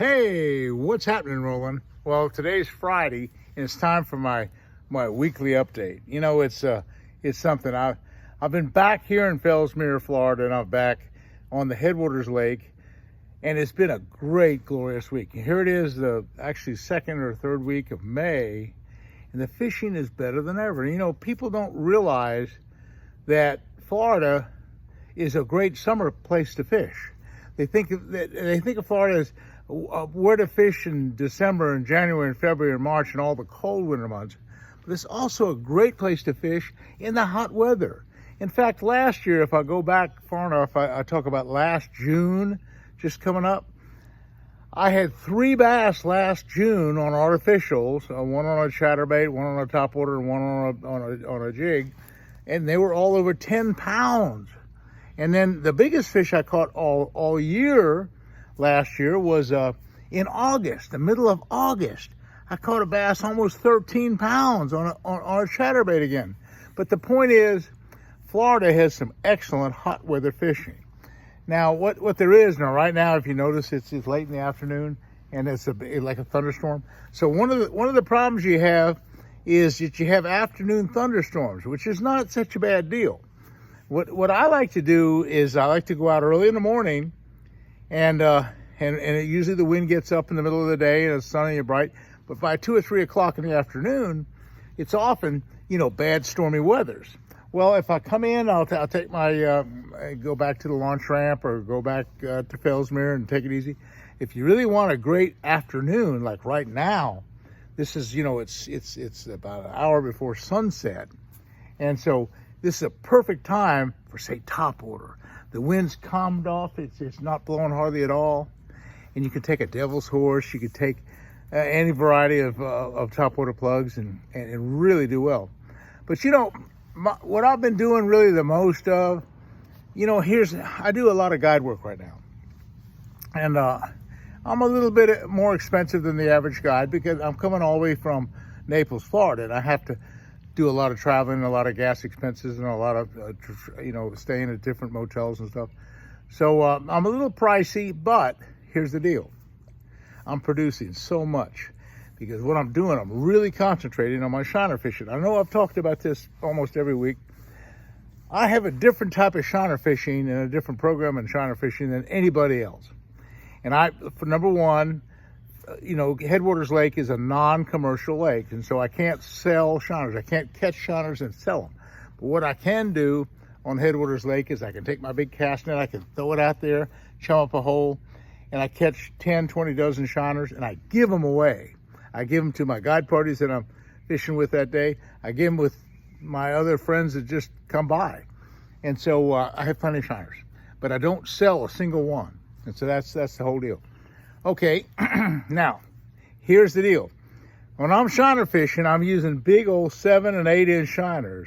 Hey, what's happening, Roland? Well, today's Friday, and it's time for my weekly update. You know, it's something. I've been back here in Fellsmere, Florida, and I'm back on the Headwaters Lake, and it's been a great, glorious week. And here it is, the actually second or third week of May, and the fishing is better than ever. You know, people don't realize that Florida is a great summer place to fish. They think of Florida as where to fish in December and January and February and March and all the cold winter months. But it's also a great place to fish in the hot weather. In fact, last year, if I go back far enough, I talk about last June, just coming up, I had 3 bass last June on artificials, one on a chatterbait, one on a topwater, and one on a jig, and they were all over 10 pounds. And then the biggest fish I caught all year last year was in August, the middle of August. I caught a bass almost 13 pounds on a chatterbait again. But the point is, Florida has some excellent hot weather fishing. Now, what there is now, right now, if you notice, it's late in the afternoon and it's like a thunderstorm. So one of the problems you have is that you have afternoon thunderstorms, which is not such a bad deal. What I like to do is I like to go out early in the morning, and usually the wind gets up in the middle of the day and it's sunny and bright. But by 2 or 3 o'clock in the afternoon, it's often, bad stormy weathers. Well, if I come in, I'll take my go back to the launch ramp or go back to Fellsmere and take it easy. If you really want a great afternoon, like right now, this is it's about an hour before sunset, and so this is a perfect time for, say, topwater. The wind's calmed off. It's not blowing hardly at all. And you can take a devil's horse. You could take any variety of topwater plugs and really do well. But, what I've been doing really the most of, I do a lot of guide work right now. And I'm a little bit more expensive than the average guide because I'm coming all the way from Naples, Florida, and I have to do a lot of traveling, a lot of gas expenses, and a lot of, staying at different motels and stuff. So I'm a little pricey, but here's the deal. I'm producing so much because what I'm doing, I'm really concentrating on my shiner fishing. I know I've talked about this almost every week. I have a different type of shiner fishing and a different program in shiner fishing than anybody else. And for number one, Headwaters Lake is a non-commercial lake, and so I can't sell shiners. I can't catch shiners and sell them. But what I can do on Headwaters Lake is I can take my big cast net, I can throw it out there, chum up a hole, and I catch 10, 20 dozen shiners, and I give them away. I give them to my guide parties that I'm fishing with that day. I give them with my other friends that just come by. And so I have plenty of shiners, but I don't sell a single one. And so that's the whole deal. Okay, now, here's the deal. When I'm shiner fishing, I'm using big old 7 and 8 inch shiners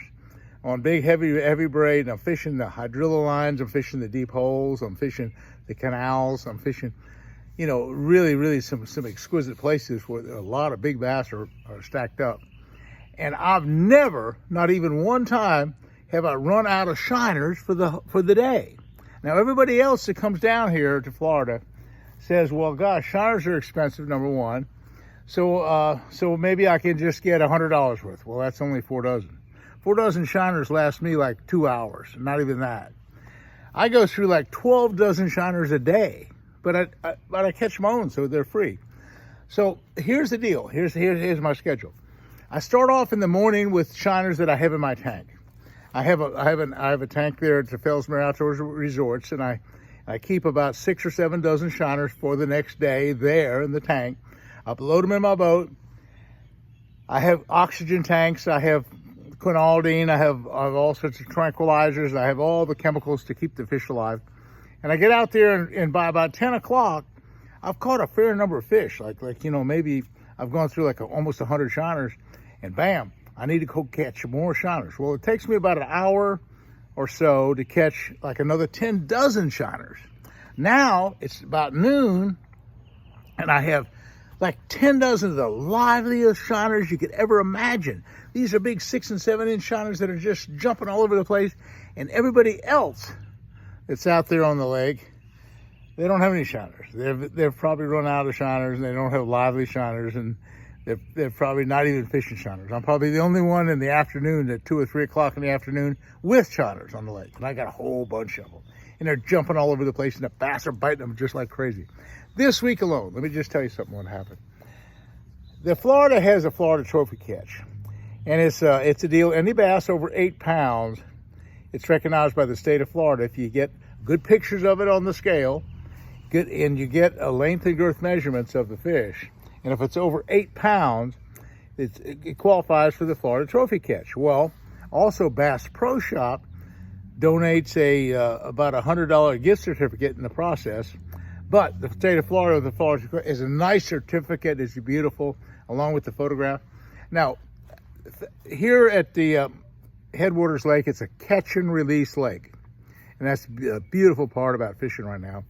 on big heavy braid, and I'm fishing the hydrilla lines, I'm fishing the deep holes, I'm fishing the canals, I'm fishing, really some exquisite places where a lot of big bass are stacked up. And I've never, not even one time, have I run out of shiners for the day. Now, everybody else that comes down here to Florida says, well, gosh, shiners are expensive, number one. So maybe I can just get $100 worth. Well, that's only 4 dozen. 4 dozen shiners last me like 2 hours, not even that. I go through like 12 dozen shiners a day, but I catch my own, so they're free. So here's the deal. Here's my schedule. I start off in the morning with shiners that I have in my tank. I have a tank there at the Fellsmere Outdoors Resorts, and I keep about 6 or 7 dozen shiners for the next day there in the tank. I load them in my boat. I have oxygen tanks. I have quinaldine. I have all sorts of tranquilizers. I have all the chemicals to keep the fish alive. And I get out there, and by about 10 o'clock, I've caught a fair number of fish. Maybe I've gone through almost 100 shiners, and bam, I need to go catch more shiners. Well, it takes me about an hour or so to catch another 10 dozen shiners. Now it's about noon, and I have 10 dozen of the liveliest shiners you could ever imagine. These are big 6 and 7 inch shiners that are just jumping all over the place, and everybody else that's out there on the lake They don't have any shiners. They've probably run out of shiners, and they don't have lively shiners, and they're probably not even fishing shiners. I'm probably the only one in the afternoon at 2 or 3 o'clock in the afternoon with shiners on the lake, and I got a whole bunch of them. And they're jumping all over the place, and the bass are biting them just like crazy. This week alone, let me just tell you something what happened. Florida has a Florida trophy catch, and it's a deal. Any bass over 8 pounds, it's recognized by the state of Florida. If you get good pictures of it on the scale, and you get a length and girth measurements of the fish, and if it's over 8 pounds, it qualifies for the Florida trophy catch. Well, also Bass Pro Shop donates about $100 gift certificate in the process. But the state of Florida, the Florida is a nice certificate. It's beautiful, along with the photograph. Now, here at the Headwaters Lake, it's a catch and release lake. And that's a beautiful part about fishing right now.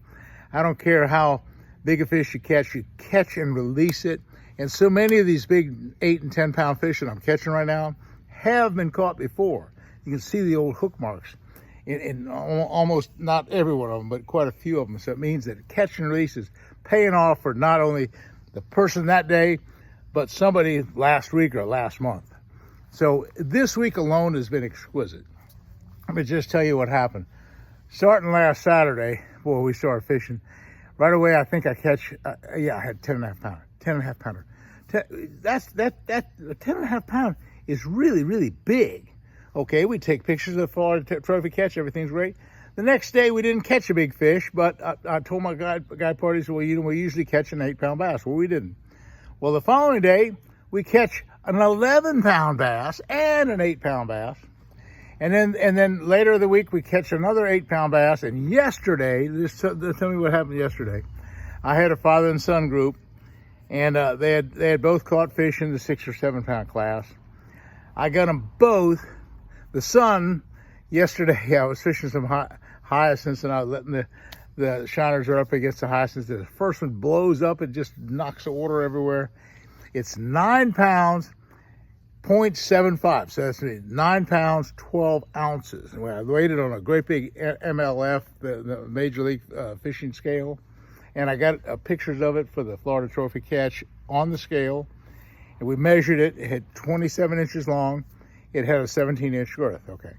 I don't care how big a fish you catch and release it. And so many of these big 8 and 10 pound fish that I'm catching right now have been caught before. You can see the old hook marks in almost, not every one of them, but quite a few of them. So it means that catch and release is paying off for not only the person that day, but somebody last week or last month. So this week alone has been exquisite. Let me just tell you what happened. Starting last Saturday, boy, we started fishing. Right away, I think I catch, I had 10.5 pounder, 10.5 pounder. That 10.5 pound is really, really big. Okay, we take pictures of the Florida trophy catch, everything's great. The next day, we didn't catch a big fish, but I told my guide parties, well, we usually catch an 8 pound bass. Well, we didn't. Well, the following day, we catch an 11 pound bass and an 8 pound bass. And then later in the week, we catch another 8 pound bass. And yesterday, tell me what happened yesterday. I had a father and son group, and they had both caught fish in the 6 or 7 pound class. I got them both. The son, yesterday, I was fishing some hyacinths, and I was letting the shiners are up against the hyacinths. The first one blows up, it just knocks the water everywhere. It's 9 pounds, 0.75. So that's 9 pounds, 12 ounces. And I weighed it on a great big MLF, the Major League Fishing scale. And I got pictures of it for the Florida Trophy catch on the scale. And we measured it. It had 27 inches long. It had a 17-inch girth. Okay.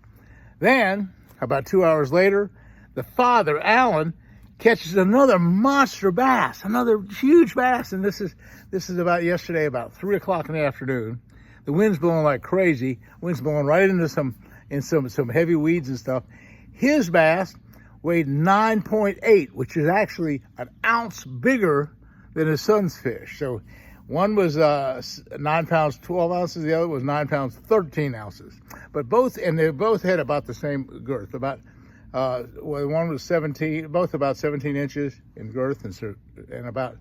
Then, about 2 hours later, the father, Alan, catches another monster bass, another huge bass. And this is about yesterday, about 3 o'clock in the afternoon. The wind's blowing like crazy. Wind's blowing right into some heavy weeds and stuff. His bass weighed 9.8, which is actually an ounce bigger than his son's fish. So one was 9 pounds, 12 ounces. The other was 9 pounds, 13 ounces. But they both had about the same girth. One was 17, both about 17 inches in girth, and about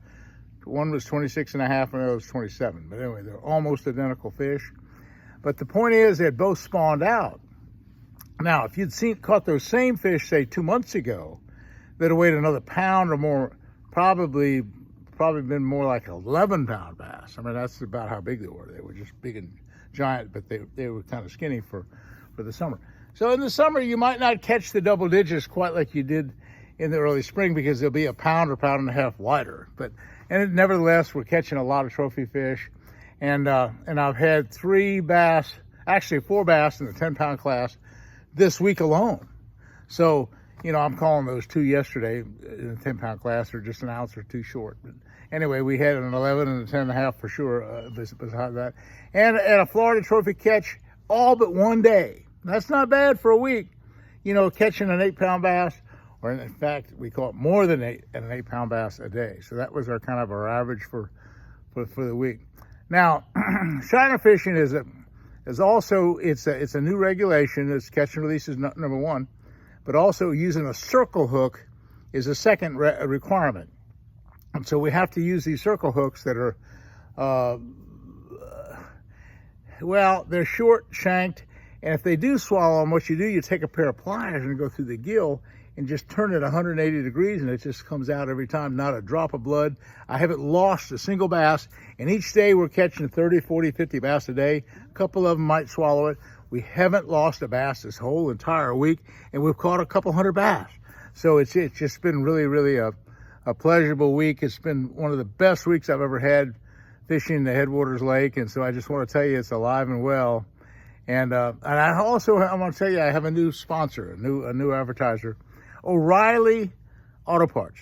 one was 26 and a half, and the other was 27. But anyway, they're almost identical fish. But the point is, they had both spawned out. Now, if you'd caught those same fish, say 2 months ago, they'd have weighed another pound or more, probably been more like 11 pound bass. I mean, that's about how big they were. They were just big and giant, but they were kind of skinny for the summer. So in the summer, you might not catch the double digits quite like you did in the early spring, because they'll be a pound or pound and a half lighter. Nevertheless, we're catching a lot of trophy fish, and I've had 4 bass in the 10 pound class this week alone. So, I'm calling those 2 yesterday in the 10 pound class. They're just an ounce or 2 short. But anyway, we had an 11 and a 10 and a half for sure, beside that. And a Florida trophy catch all but one day. That's not bad for a week. Catching an 8 pound bass, or in fact, we caught more than an 8 pound bass a day. So that was our average for the week. Now, shiner fishing is also, it's a new regulation. It's catch and release is number one, but also using a circle hook is a second requirement. And so we have to use these circle hooks that are, they're short shanked. And if they do swallow them, what you do, you take a pair of pliers and go through the gill and just turn it 180 degrees, and it just comes out every time, not a drop of blood. I haven't lost a single bass, and each day we're catching 30, 40, 50 bass a day. A couple of them might swallow it. We haven't lost a bass this whole entire week, and we've caught a couple hundred bass. So it's just been really, really a pleasurable week. It's been one of the best weeks I've ever had fishing the Headwaters Lake, and so I just want to tell you it's alive and well. And I want to tell you I have a new sponsor, a new advertiser, O'Reilly Auto Parts.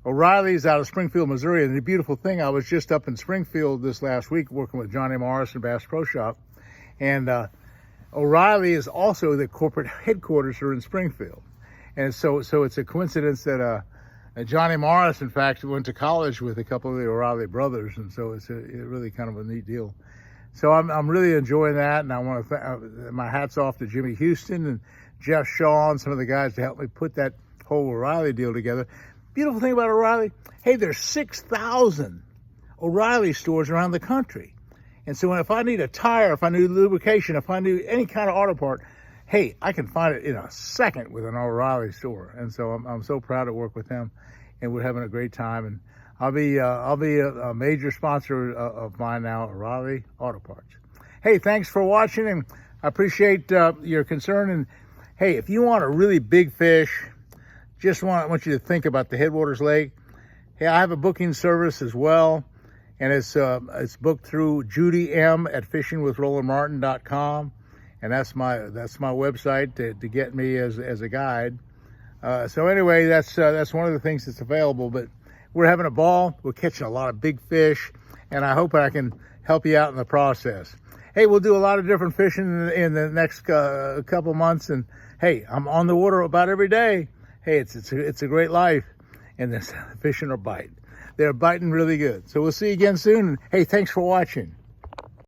O'Reilly's out of Springfield, Missouri, and the beautiful thing, I was just up in Springfield this last week working with Johnny Morris and Bass Pro Shop, and O'Reilly is also the corporate headquarters are in Springfield. And so it's a coincidence that Johnny Morris, in fact, went to college with a couple of the O'Reilly brothers, and so it's really kind of a neat deal. So I'm really enjoying that, and I want to my hats off to Jimmy Houston and Jeff Shaw and some of the guys to help me put that whole O'Reilly deal together. Beautiful thing about O'Reilly, hey, there's 6,000 O'Reilly stores around the country. And so if I need a tire, if I need lubrication, if I need any kind of auto part, hey, I can find it in a second with an O'Reilly store. And so I'm so proud to work with them, and we're having a great time. And I'll be a major sponsor of mine now, O'Reilly Auto Parts. Hey, thanks for watching, and I appreciate your concern. And hey, if you want a really big fish, I want you to think about the Headwaters Lake. Hey, I have a booking service as well, and it's booked through Judy M at fishingwithrolandmartin.com, and that's my website to get me as a guide. So anyway, that's one of the things that's available. But we're having a ball. We're catching a lot of big fish, and I hope I can help you out in the process. Hey, we'll do a lot of different fishing in the next couple months, and hey, I'm on the water about every day. Hey, it's a great life, and this fishing are biting. They're biting really good. So we'll see you again soon. And hey, thanks for watching.